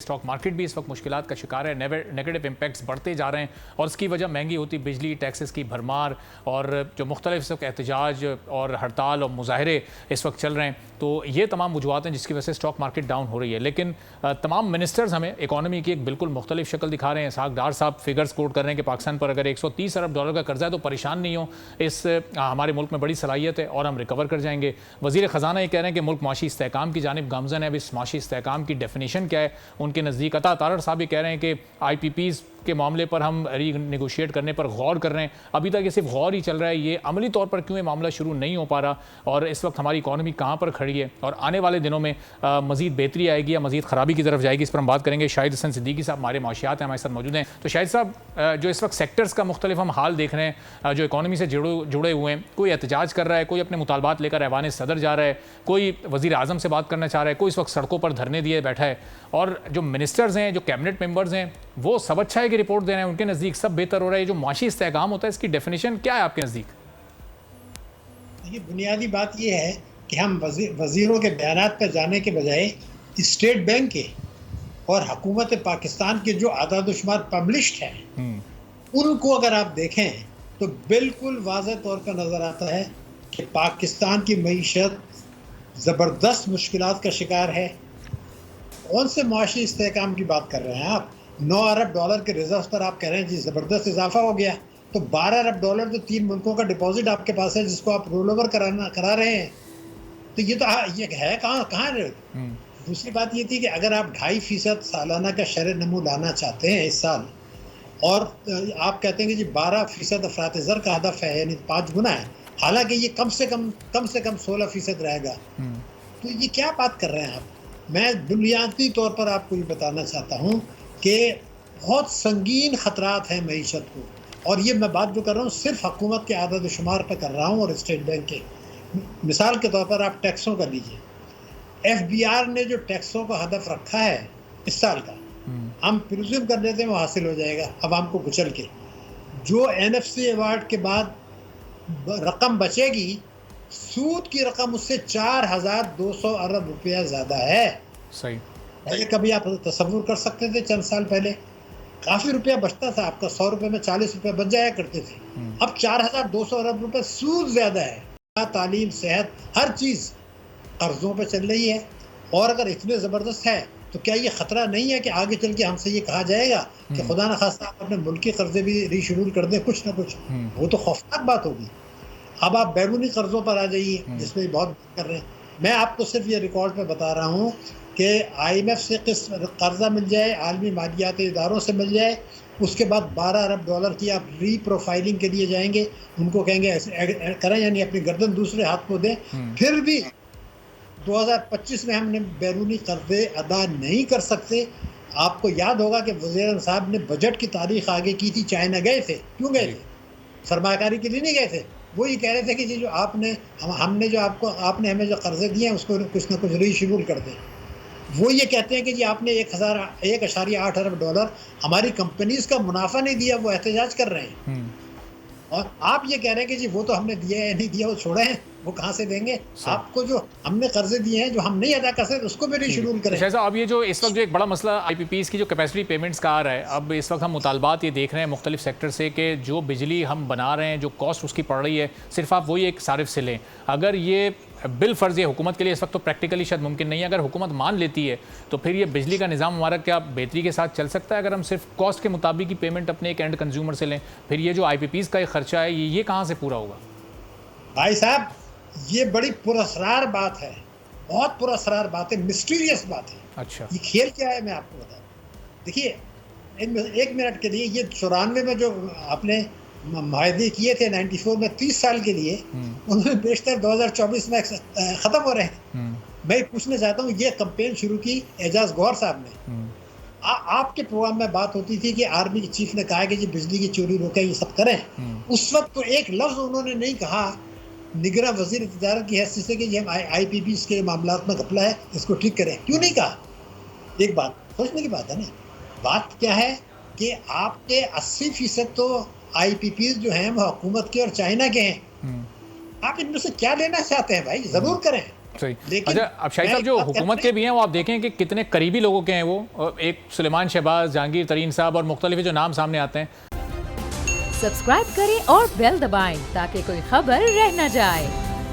Stock market بھی اس وقت مشکلات کا شکار ہے، نیگیٹو امپیکٹس بڑھتے جا رہے ہیں اور اس کی وجہ مہنگی ہوتی بجلی، ٹیکسز کی بھرمار اور جو مختلف اس وقت احتجاج اور ہڑتال اور مظاہرے اس وقت چل رہے ہیں، تو یہ تمام وجوہات ہیں جس کی وجہ سے اسٹاک مارکیٹ ڈاؤن ہو رہی ہے۔ لیکن تمام منسٹرز ہمیں اکانومی کی ایک بالکل مختلف شکل دکھا رہے ہیں۔ اسحاق ڈار صاحب فگرز کوٹ کر رہے ہیں کہ پاکستان پر اگر $130 ارب کا قرضہ ہے تو پریشان نہیں ہو، اس ہمارے ملک میں بڑی صلاحیت ہے اور ہم ریکور کر جائیں گے۔ وزیر خزانہ یہ کہہ رہے ہیں کہ ملک معاشی استحکام کی جانب گامزن ہے۔ اب اس معاشی استحکام کی ڈیفینیشن کیا ہے ان کے نزدیک؟ عطا تارڑ صاحب یہ کہہ رہے ہیں کہ آئی پی پیز کے معاملے پر ہم ری نیگوشیٹ کرنے پر غور کر رہے ہیں، ابھی تک یہ صرف غور ہی چل رہا ہے، یہ عملی طور پر کیوں یہ معاملہ شروع نہیں ہو پا رہا اور اس وقت ہماری اکانومی کہاں پر کھڑی ہے اور آنے والے دنوں میں مزید بہتری آئے گی یا مزید خرابی کی طرف جائے گی، اس پر ہم بات کریں گے۔ شاہد حسن صدیقی صاحب ہمارے معاشیات ہیں، ہمارے ساتھ موجود ہیں۔ تو شاہد صاحب، جو اس وقت سیکٹرز کا مختلف ہم حال دیکھ رہے ہیں جو اکانومی سے جڑے ہوئے ہیں، کوئی احتجاج کر رہا ہے، کوئی اپنے مطالبات لے کر ایوان صدر جا رہا ہے، کوئی وزیر اعظم سے بات کرنا چاہ رہا ہے، کوئی اس وقت سڑکوں پر دھرنے دیے بیٹھا ہے، اور جو منسٹرز ہیں، جو کیبنٹ ممبرز ہیں، وہ سب اچھا ہے کہ رپورٹ دے رہے ہیں، ان کے نزدیک سب بہتر ہو رہا ہے۔ جو معاشی استحکام ہوتا ہے اس کی ڈیفینیشن کیا ہے آپ کے نزدیک؟ یہ بنیادی بات یہ ہے کہ ہم وزیروں کے بیانات پہ جانے کے بجائے اسٹیٹ بینک کے اور حکومت پاکستان کے جو اعداد و شمار پبلشڈ ہیں ان کو اگر آپ دیکھیں تو بالکل واضح طور پر نظر آتا ہے کہ پاکستان کی معیشت زبردست مشکلات کا شکار ہے۔ کون سے معاشی استحکام کی بات کر رہے ہیں آپ؟ $9 ارب کے ریزرو پر آپ کہہ رہے ہیں جی زبردست اضافہ ہو گیا، تو $12 ارب تو 3 ملکوں کا ڈپازٹ آپ کے پاس ہے جس کو آپ رول اوور کرا رہے ہیں، تو یہ ہے کہاں ریٹ؟ دوسری بات یہ تھی کہ اگر آپ 2.5% سالانہ کا شرح نمو لانا چاہتے ہیں اس سال اور آپ کہتے ہیں کہ جی 12% افراط زر کا ہدف ہے، یعنی 5 گنا ہے، حالانکہ یہ کم سے کم 16% رہے گا، تو یہ کیا بات کر رہے ہیں آپ؟ میں بنیادی طور پر آپ کو یہ بتانا چاہتا ہوں کہ بہت سنگین خطرات ہیں معیشت کو، اور یہ میں بات جو کر رہا ہوں صرف حکومت کے اعداد و شمار پہ کر رہا ہوں اور اسٹیٹ بینک کے۔ مثال کے طور پر آپ ٹیکسوں کا لیجئے، ایف بی آر نے جو ٹیکسوں کا ہدف رکھا ہے اس سال کا، ہم پریزیوم کر لیتے ہیں وہ حاصل ہو جائے گا عوام کو کچل کے، جو این ایف سی ایوارڈ کے بعد رقم بچے گی، سود کی رقم اس سے 4200 ارب روپیہ زیادہ ہے۔ صحیح، کبھی آپ تصور کر سکتے تھے چند سال پہلے کافی روپیہ بچتا تھا آپ کا، 100 روپے میں 40 روپے بچ جایا کرتے تھے، اب 4200 ارب روپے سود زیادہ ہے۔ تعلیم، صحت، ہر چیز قرضوں پہ چل رہی ہے، اور اگر اتنے زبردست ہے تو کیا یہ خطرہ نہیں ہے کہ آگے چل کے ہم سے یہ کہا جائے گا کہ خدا نخواستہ آپ اپنے ملکی قرضے بھی ری شیڈول کر دیں کچھ نہ کچھ؟ وہ تو خوفناک بات ہوگی۔ اب آپ بیرونی قرضوں پر آ جائیے جس میں بہت بات کر رہے ہیں، میں آپ کو صرف یہ ریکارڈ پہ بتا رہا ہوں کہ آئی ایم ایف سے قرضہ مل جائے، عالمی مالیاتی اداروں سے مل جائے، اس کے بعد $12 ارب کی آپ ری پروفائلنگ کے لیے جائیں گے، ان کو کہیں گے ایسے کریں، یعنی اپنی گردن دوسرے ہاتھ کو دیں، پھر بھی 2025 میں ہم نے بیرونی قرضے ادا نہیں کر سکتے۔ آپ کو یاد ہوگا کہ وزیر اعظم صاحب نے بجٹ کی تاریخ آگے کی تھی، چائنا گئے تھے، کیوں گئے تھے؟ سرمایہ کاری کے لیے نہیں گئے تھے، وہ یہ کہہ رہے تھے کہ جی جو آپ نے آپ نے ہمیں جو قرضے دیے ہیں اس کو کچھ نہ کچھ ری شیڈول کر دیں۔ وہ یہ کہتے ہیں کہ جی آپ نے $1.8 ارب ہماری کمپنیز کا منافع نہیں دیا، وہ احتجاج کر رہے ہیں، اور آپ یہ کہہ رہے ہیں کہ جی وہ تو ہم نے دیا ہے نہیں دیا، وہ چھوڑے ہیں، وہ کہاں سے دیں گے؟ آپ کو جو ہم نے قرضے دیے ہیں جو ہم نہیں ادا کر سکتے اس کو بھی ری شیڈول کریں۔ شاہد صاحب، اب یہ جو اس وقت جو ایک بڑا مسئلہ آئی پی پیز کی جو کیپیسٹی پیمنٹس کا آ رہا ہے، اب اس وقت ہم مطالبات یہ دیکھ رہے ہیں مختلف سیکٹر سے کہ جو بجلی ہم بنا رہے ہیں، جو کاسٹ اس کی پڑ رہی ہے، صرف آپ وہی ایک صارف سے لیں۔ اگر یہ بالفرض یہ حکومت کے لیے اس وقت تو پریکٹیکلی شاید ممکن نہیں ہے، اگر حکومت مان لیتی ہے تو پھر یہ بجلی کا نظام ہمارا کیا بہتری کے ساتھ چل سکتا ہے اگر ہم صرف کاسٹ کے مطابق ہی پیمنٹ اپنے ایک اینڈ کنزیومر سے لیں؟ پھر یہ جو آئی پی پیز کا ایک خرچہ ہے یہ کہاں سے پورا ہوگا؟ بھائی صاحب، یہ بڑی پراسرار بات ہے، بہت پراسرار بات ہے، مسٹیریس بات ہے۔ اچھا، یہ کھیل کیا ہے میں آپ کو بتاؤں۔ دیکھیے، ایک منٹ کے لیے یہ 94 میں جو آپ نے معاہدے کیے تھے 94 میں 30 سال کے لیے، ان میں بیشتر 2024 میں ختم ہو رہے ہیں۔ میں پوچھنا چاہتا ہوں، یہ کمپین شروع کی اعجاز گوہر صاحب نے، آپ کے پروگرام میں بات ہوتی تھی کہ آرمی کے چیف نے کہا کہ جی بجلی کی چوری روکیں، یہ سب کریں، اس وقت تو ایک لفظ انہوں نے نہیں کہا نگراں وزیر تجارت کی حیثیت سے کہ یہ آئی پی پیز کے معاملات میں گھپلا ہے، اس کو ٹھیک کریں۔ کیوں نہیں کہا؟ ایک بات سوچنے کی بات ہے نا۔ بات کیا ہے کہ آپ کے 80% تو آئی پی پیز جو ہیں وہ حکومت کے اور چائنا کے ہیں، آپ ان میں سے کیا لینا چاہتے ہیں بھائی؟ ضرور کریں، صحیح. لیکن اچھا اب شاہد صاحب جو حکومت کے بھی ہیں وہ آپ دیکھیں کہ کتنے قریبی لوگوں کے ہیں وہ, ایک سلیمان شہباز, جہانگیر ترین صاحب اور مختلف جو نام سامنے آتے ہیں. سبسکرائب کریں اور بیل دبائیں تاکہ کوئی خبر رہ نہ جائے.